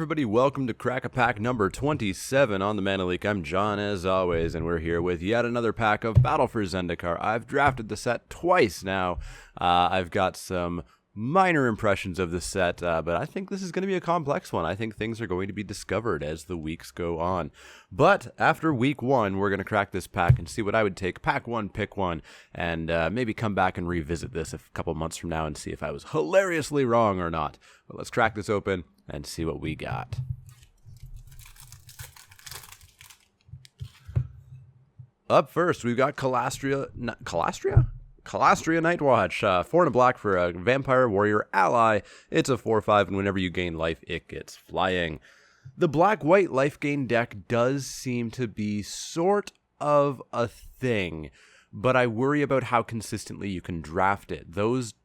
everybody, welcome to Crack-A-Pack number 27 on the Mana Leak. I'm John, as always, and we're here with yet another pack of Battle for Zendikar. I've drafted the set twice now. I've got some minor impressions of the set, but I think this is going to be a complex one. I think things are going to be discovered as the weeks go on. But after week one, we're going to crack this pack and see what I would take. Pack one, pick one, and maybe come back and revisit this a couple months from now and see if I was hilariously wrong or not. But let's crack this open and see what we got. Up first, we've got Calastria Nightwatch. 4 and a black for a vampire warrior ally. It's a 4/5, and whenever you gain life, it gets flying. The black-white life gain deck does seem to be sort of a thing, but I worry about how consistently you can draft it. Those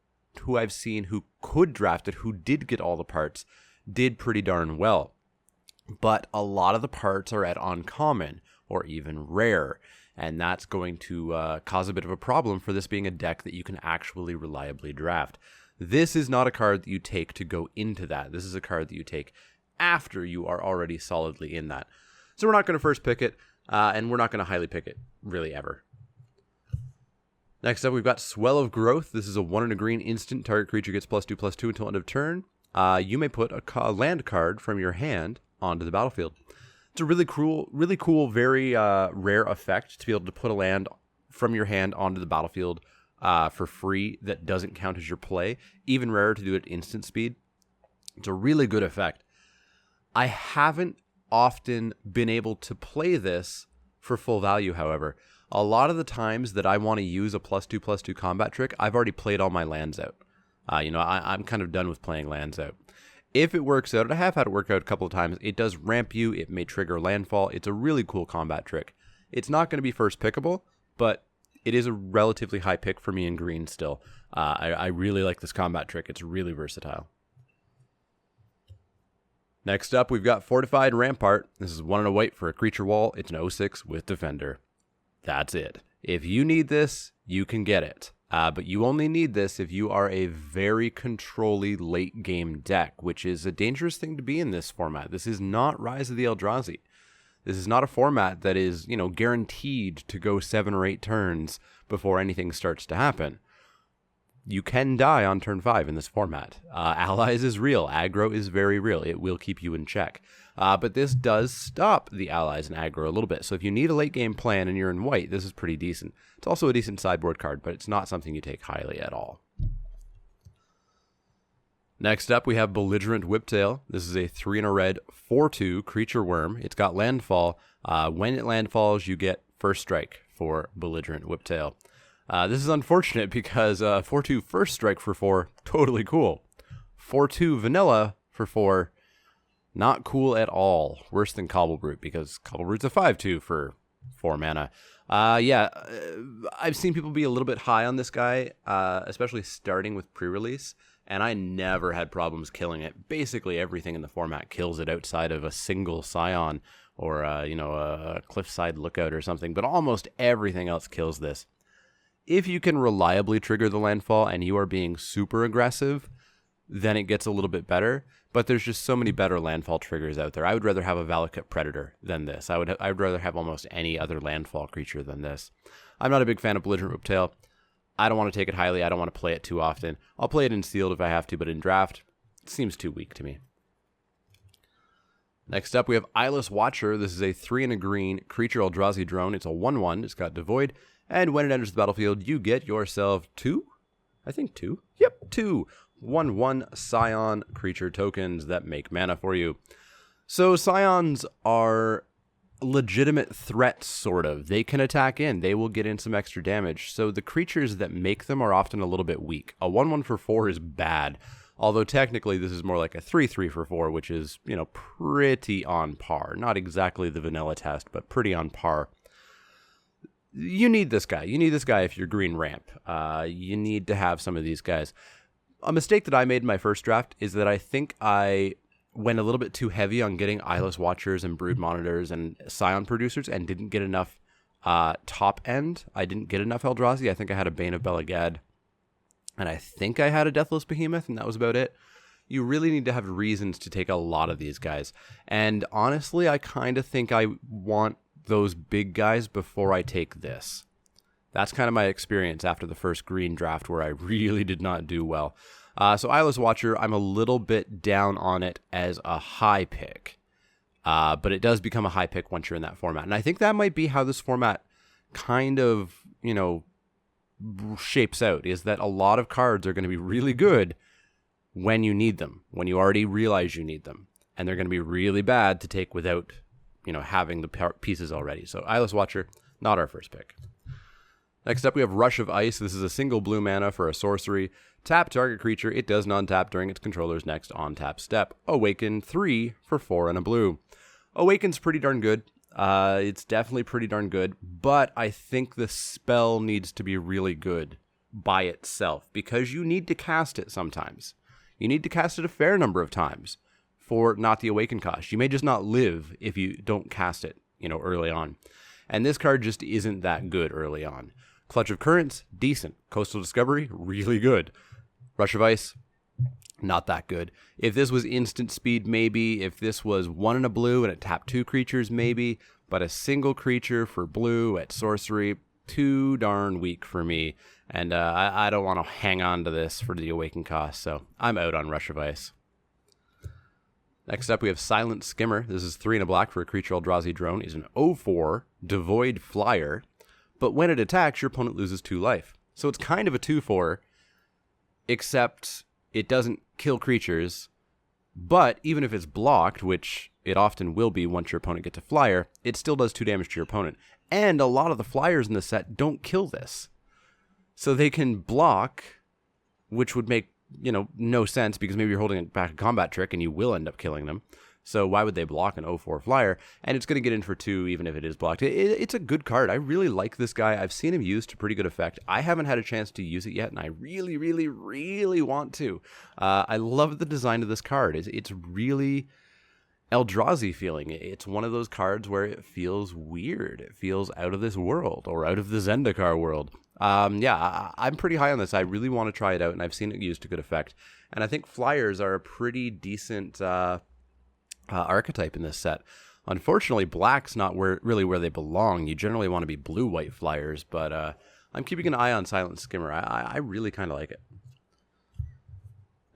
who I've seen who could draft it, who did get all the parts, did pretty darn well. But a lot of the parts are at uncommon or even rare, and that's going to cause a bit of a problem for this being a deck that you can actually reliably draft. This is not a card that you take to go into that. This is a card that you take after you are already solidly in that. So we're not going to first pick it, and we're not going to highly pick it, really, ever. Next up, we've got Swell of Growth. This is a 1 and a green instant. Target creature gets +2/+2 until end of turn. You may put a land card from your hand onto the battlefield. It's a really cool, very rare effect to be able to put a land from your hand onto the battlefield for free that doesn't count as your play. Even rarer to do it at instant speed. It's a really good effect. I haven't often been able to play this for full value, however. A lot of the times that I want to use a +2/+2 combat trick, I've already played all my lands out. I'm kind of done with playing lands out. If it works out, and I have had it work out a couple of times, it does ramp you, it may trigger landfall. It's a really cool combat trick. It's not going to be first pickable, but it is a relatively high pick for me in green still. I really like this combat trick. It's really versatile. Next up, we've got Fortified Rampart. This is 1 and a white for a creature wall. It's an 0/6 with Defender. That's it. If you need this, you can get it. But you only need this if you are a very control-y late game deck, which is a dangerous thing to be in this format. This is not Rise of the Eldrazi. This is not a format that is, guaranteed to go 7 or 8 turns before anything starts to happen. You can die on turn 5 in this format. Allies is real. Aggro is very real. It will keep you in check. But this does stop the allies and aggro a little bit. So if you need a late game plan and you're in white, this is pretty decent. It's also a decent sideboard card, but it's not something you take highly at all. Next up, we have Belligerent Whiptail. This is a 3 and a red 4/2 creature worm. It's got landfall. When it landfalls, you get first strike for Belligerent Whiptail. This is unfortunate because 4/2 first strike for 4, totally cool. 4/2 vanilla for 4, not cool at all. Worse than Cobblebrute, because Cobblebroote's a 5/2 for 4 mana. I've seen people be a little bit high on this guy, especially starting with pre-release, and I never had problems killing it. Basically everything in the format kills it outside of a single Scion or a Cliffside Lookout or something, but almost everything else kills this. If you can reliably trigger the landfall and you are being super aggressive, then it gets a little bit better. But there's just so many better landfall triggers out there. I would rather have a Valakut Predator than this. I would rather have almost any other landfall creature than this. I'm not a big fan of Belligerent Whiptail. I don't want to take it highly. I don't want to play it too often. I'll play it in sealed if I have to, but in draft, it seems too weak to me. Next up, we have Eyeless Watcher. This is a 3 and a green creature Eldrazi drone. It's a 1/1. It's got Devoid. And when it enters the battlefield, you get yourself 2? I think 2. Yep, 2. 1/1 Scion creature tokens that make mana for you. So Scions are legitimate threats, sort of. They can attack in. They will get in some extra damage. So the creatures that make them are often a little bit weak. A 1/1 for 4 is bad. Although technically this is more like a 3/3 for 4, which is, pretty on par. Not exactly the vanilla test, but pretty on par. You need this guy. You need this guy if you're green ramp. You need to have some of these guys. A mistake that I made in my first draft is that I think I went a little bit too heavy on getting Eyeless Watchers and Brood Monitors and Scion Producers and didn't get enough top end. I didn't get enough Eldrazi. I think I had a Bane of Belagad, and I think I had a Deathless Behemoth, and that was about it. you really need to have reasons to take a lot of these guys. And honestly, I kind of think I want those big guys before I take this. That's kind of my experience after the first green draft where I really did not do well. So Eyeless Watcher, I'm a little bit down on it as a high pick. But it does become a high pick once you're in that format. And I think that might be how this format kind of, shapes out, is that a lot of cards are going to be really good when you need them, when you already realize you need them. And they're going to be really bad to take without, having the pieces already. So Eyeless Watcher, not our first pick. Next up, we have Rush of Ice. This is a single blue mana for a sorcery. Tap target creature. It does non-tap during its controller's next on-tap step. Awaken 3 for 4 and a blue. Awaken's pretty darn good. It's definitely pretty darn good, but I think the spell needs to be really good by itself because you need to cast it sometimes. You need to cast it a fair number of times for not the Awaken cost. You may just not live if you don't cast it, early on. And this card just isn't that good early on. Clutch of Currents, decent. Coastal Discovery, really good. Rush of Ice, not that good. If this was instant speed, maybe. If this was 1 and a blue and it tapped 2 creatures, maybe. But a single creature for blue at sorcery, too darn weak for me. And I don't want to hang on to this for the Awaken cost, so I'm out on Rush of Ice. Next up, we have Silent Skimmer. This is 3 and a black for a creature Eldrazi drone. It's an 0/4 devoid flyer. But when it attacks, your opponent loses 2 life. So it's kind of a 2/4, except it doesn't kill creatures. But even if it's blocked, which it often will be once your opponent gets a flyer, it still does 2 damage to your opponent. And a lot of the flyers in the set don't kill this. So they can block, which would make, no sense because maybe you're holding back a combat trick and you will end up killing them. So why would they block an 0/4 flyer? And it's going to get in for 2 even if it is blocked. It's a good card. I really like this guy. I've seen him used to pretty good effect. I haven't had a chance to use it yet, and I really, really, really want to. I love the design of this card. It's really Eldrazi feeling. It's one of those cards where it feels weird. It feels out of this world or out of the Zendikar world. I'm pretty high on this. I really want to try it out, and I've seen it used to good effect. And I think flyers are a pretty decent archetype in this set. Unfortunately, black's not really where they belong. You generally want to be blue-white flyers, but I'm keeping an eye on Silent Skimmer. I really kind of like it.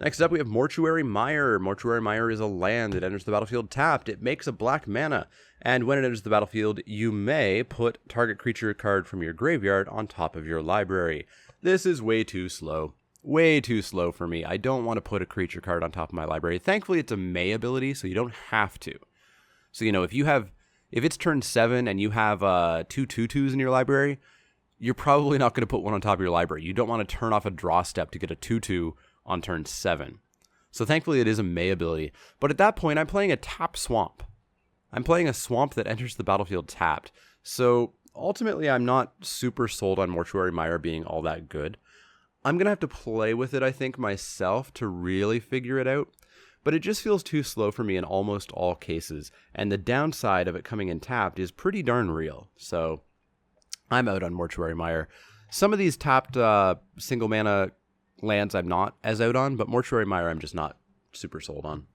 Next up, we have Mortuary Meyer. Mortuary Meyer is a land. It enters the battlefield tapped. It makes a black mana, and when it enters the battlefield, you may put target creature card from your graveyard on top of your library. This is way too slow. Way too slow for me. I don't want to put a creature card on top of my library. Thankfully, it's a May ability, so you don't have to. So, if it's turn 7 and you have 2 2/2s in your library, you're probably not going to put one on top of your library. You don't want to turn off a draw step to get a 2/2 on turn 7. So thankfully, it is a May ability. But at that point, I'm playing a tap swamp. I'm playing a swamp that enters the battlefield tapped. So ultimately, I'm not super sold on Mortuary Meyer being all that good. I'm going to have to play with it, I think, myself to really figure it out. But it just feels too slow for me in almost all cases. And the downside of it coming in tapped is pretty darn real. So I'm out on Mortuary Meyer. Some of these tapped single mana lands I'm not as out on, but Mortuary Meyer I'm just not super sold on.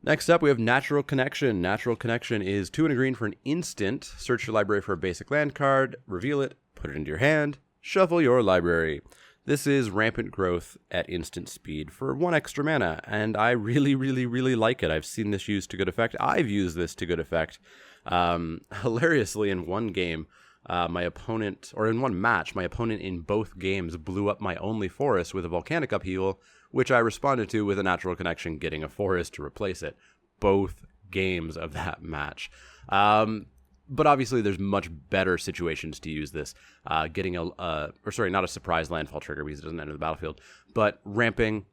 Next up, we have Natural Connection. Natural Connection is 2 and a green for an instant. Search your library for a basic land card, reveal it, put it into your hand, shuffle your library. This is Rampant Growth at instant speed for 1 extra mana, and I really, really, really like it. I've seen this used to good effect. I've used this to good effect. Hilariously, in one game, in one match, my opponent in both games blew up my only forest with a volcanic upheaval, which I responded to with a Natural Connection, getting a forest to replace it. Both games of that match. But obviously, there's much better situations to use this. Getting not a surprise landfall trigger because it doesn't enter the battlefield, but ramping.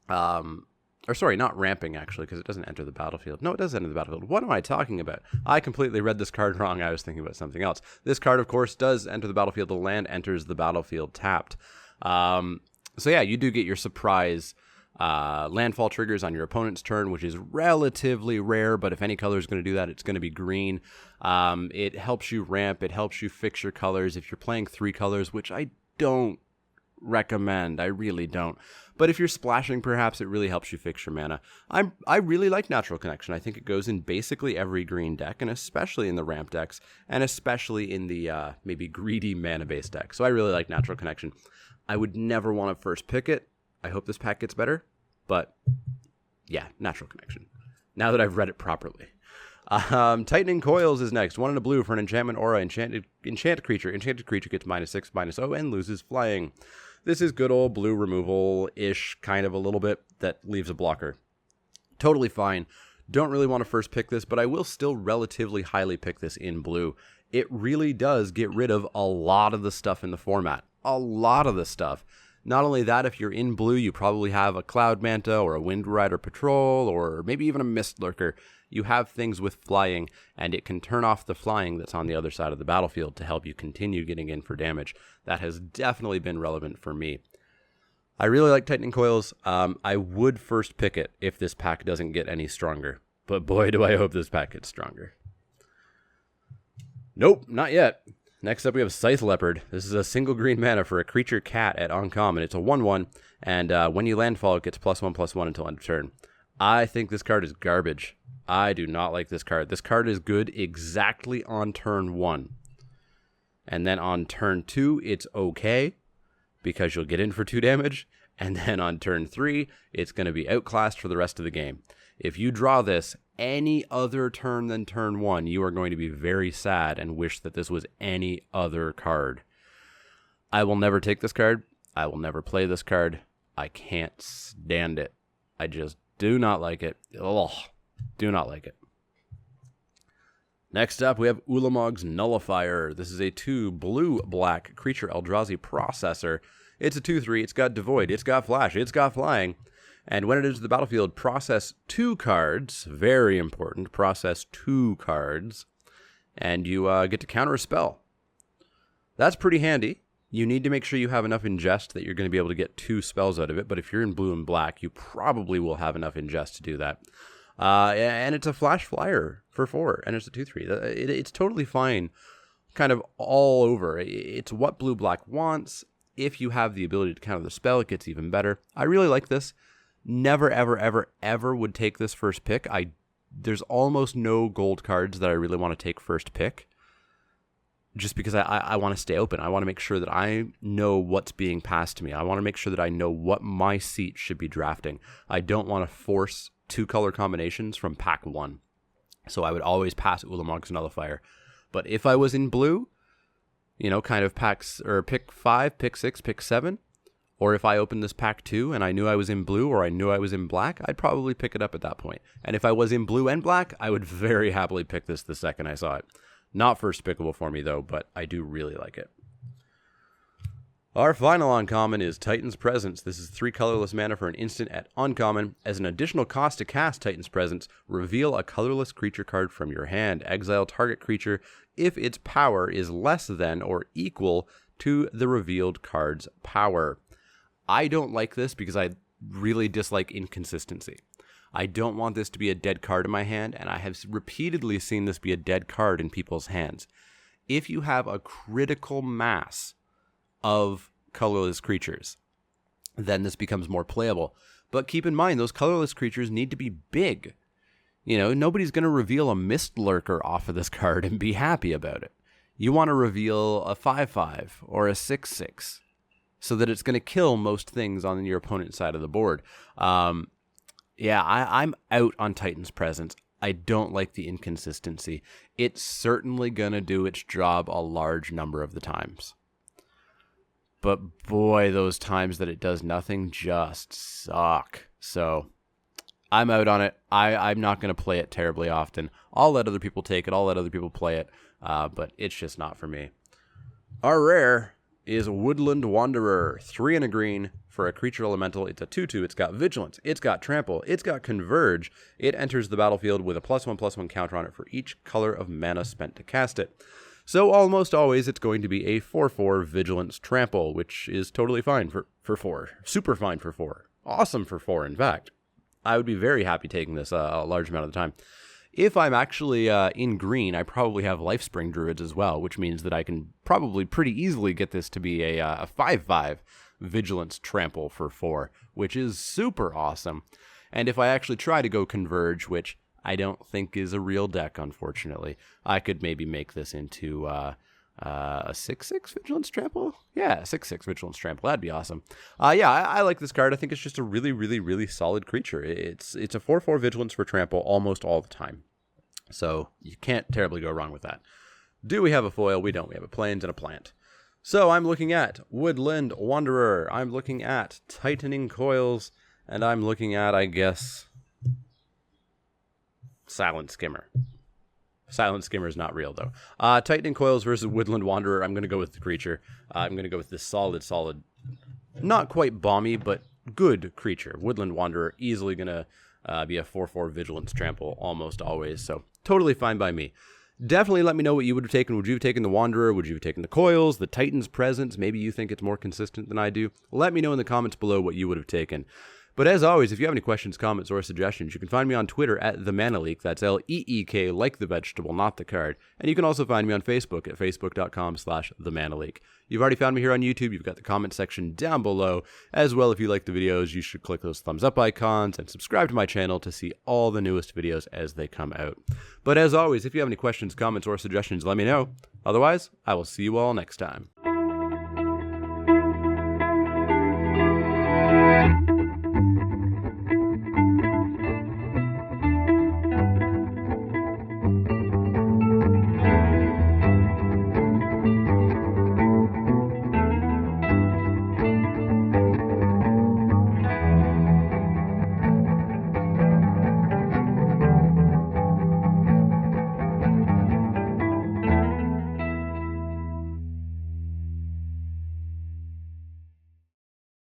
Not ramping, actually, because it doesn't enter the battlefield. No, it does enter the battlefield. What am I talking about? I completely read this card wrong. I was thinking about something else. This card, of course, does enter the battlefield. The land enters the battlefield tapped. You do get your surprise landfall triggers on your opponent's turn, which is relatively rare, but if any color is going to do that, it's going to be green. It helps you ramp. It helps you fix your colors. If you're playing 3 colors, which I don't recommend. I really don't. But if you're splashing, perhaps it really helps you fix your mana. I really like Natural Connection. I think it goes in basically every green deck, and especially in the ramp decks, and especially in the maybe greedy mana-based deck. So I really like Natural Connection. I would never want to first pick it. I hope this pack gets better, but yeah, Natural Connection. Now that I've read it properly. Tightening Coils is next. 1 and a blue for an enchantment aura. Enchant creature. Enchanted creature gets -6/-0 and loses flying. This is good old blue removal-ish, kind of a little bit, that leaves a blocker. Totally fine. Don't really want to first pick this, but I will still relatively highly pick this in blue. It really does get rid of a lot of the stuff in the format. A lot of the stuff. Not only that, if you're in blue, you probably have a Cloud Manta or a Wind Rider Patrol or maybe even a Mist Lurker. You have things with flying, and it can turn off the flying that's on the other side of the battlefield to help you continue getting in for damage. That has definitely been relevant for me. I really like Tightening Coils. I would first pick it if this pack doesn't get any stronger. But boy, do I hope this pack gets stronger. Nope, not yet. Next up, we have Scythe Leopard. This is a single green mana for a creature cat at uncommon. It's a 1/1, and when you landfall, it gets +1/+1 until end of turn. I think this card is garbage. I do not like this card. This card is good exactly on turn 1. And then on turn 2, it's okay, because you'll get in for 2 damage. And then on turn 3, it's going to be outclassed for the rest of the game. If you draw this any other turn than turn 1, you are going to be very sad and wish that this was any other card. I will never take this card. I will never play this card. I can't stand it. I just do not like it. Ugh, do not like it. Next up, we have Allahmogs Nullifier. This is a 2 blue-black creature Eldrazi processor. It's a 2/3. It's got Devoid. It's got Flash. It's got Flying. And when it enters the battlefield, process 2 cards. Very important. Process 2 cards. And you get to counter a spell. That's pretty handy. You need to make sure you have enough ingest that you're going to be able to get 2 spells out of it. But if you're in blue and black, you probably will have enough ingest to do that. And it's a flash flyer for 4. And it's a 2/3. It's totally fine. Kind of all over. It's what blue-black wants. If you have the ability to counter the spell, it gets even better. I really like this. Never, ever, ever, ever would take this first pick. There's almost no gold cards that I really want to take first pick. Just because I want to stay open. I want to make sure that I know what's being passed to me. I want to make sure that I know what my seat should be drafting. I don't want to force 2 color combinations from pack 1. So I would always pass Allahmogs Nullifier. But if I was in blue, kind of packs, or pick 5, pick 6, pick 7, or if I opened this pack 2 and I knew I was in blue or I knew I was in black, I'd probably pick it up at that point. And if I was in blue and black, I would very happily pick this the second I saw it. Not first pickable for me, though, but I do really like it. Our final uncommon is Titan's Presence. This is 3 colorless mana for an instant at uncommon. As an additional cost to cast Titan's Presence, reveal a colorless creature card from your hand. Exile target creature if its power is less than or equal to the revealed card's power. I don't like this because I really dislike inconsistency. I don't want this to be a dead card in my hand, and I have repeatedly seen this be a dead card in people's hands. If you have a critical mass of colorless creatures, then this becomes more playable. But keep in mind, those colorless creatures need to be big. Nobody's going to reveal a Mist Lurker off of this card and be happy about it. You want to reveal a 5/5 or a 6/6 so that it's going to kill most things on your opponent's side of the board. I'm out on Titan's Presence. I don't like the inconsistency. It's certainly going to do its job a large number of the times. But boy, those times that it does nothing just suck. So I'm out on it. I'm not going to play it terribly often. I'll let other people take it. I'll let other people play it. But it's just not for me. Our rare is Woodland Wanderer. 3 and a green for a creature elemental. It's a 2/2. It's got Vigilance. It's got Trample. It's got Converge. It enters the battlefield with a +1/+1 counter on it for each color of mana spent to cast it. So almost always it's going to be a 4/4 Vigilance Trample, which is totally fine for 4. Super fine for 4. Awesome for 4, in fact. I would be very happy taking this a large amount of the time. If I'm actually in green, I probably have Lifespring Druids as well, which means that I can probably pretty easily get this to be a 5/5 Vigilance Trample for 4, which is super awesome. And if I actually try to go Converge, which I don't think is a real deck, unfortunately, I could maybe make this into a 6/6 Vigilance Trample? Yeah, 6/6 Vigilance Trample. That'd be awesome. I like this card. I think it's just a really, really, really solid creature. It's a 4/4 Vigilance for Trample almost all the time. So you can't terribly go wrong with that. Do we have a foil? We don't. We have a plains and a plant. So I'm looking at Woodland Wanderer. I'm looking at Tightening Coils. And I'm looking at, I guess, Silent Skimmer. Silent Skimmer is not real, though. Tightening Coils versus Woodland Wanderer. I'm going to go with the creature. I'm going to go with this solid, not quite bomby, but good creature. Woodland Wanderer, easily going to be a 4/4 Vigilance Trample almost always. So totally fine by me. Definitely let me know what you would have taken. Would you have taken the Wanderer? Would you have taken the Coils, the Titan's Presence? Maybe you think it's more consistent than I do. Let me know in the comments below what you would have taken. But as always, if you have any questions, comments, or suggestions, you can find me on Twitter at TheManaLeak. That's LEEK, like the vegetable, not the card. And you can also find me on Facebook at facebook.com/TheManaLeak. You've already found me here on YouTube. You've got the comment section down below. As well, if you like the videos, you should click those thumbs up icons and subscribe to my channel to see all the newest videos as they come out. But as always, if you have any questions, comments, or suggestions, let me know. Otherwise, I will see you all next time.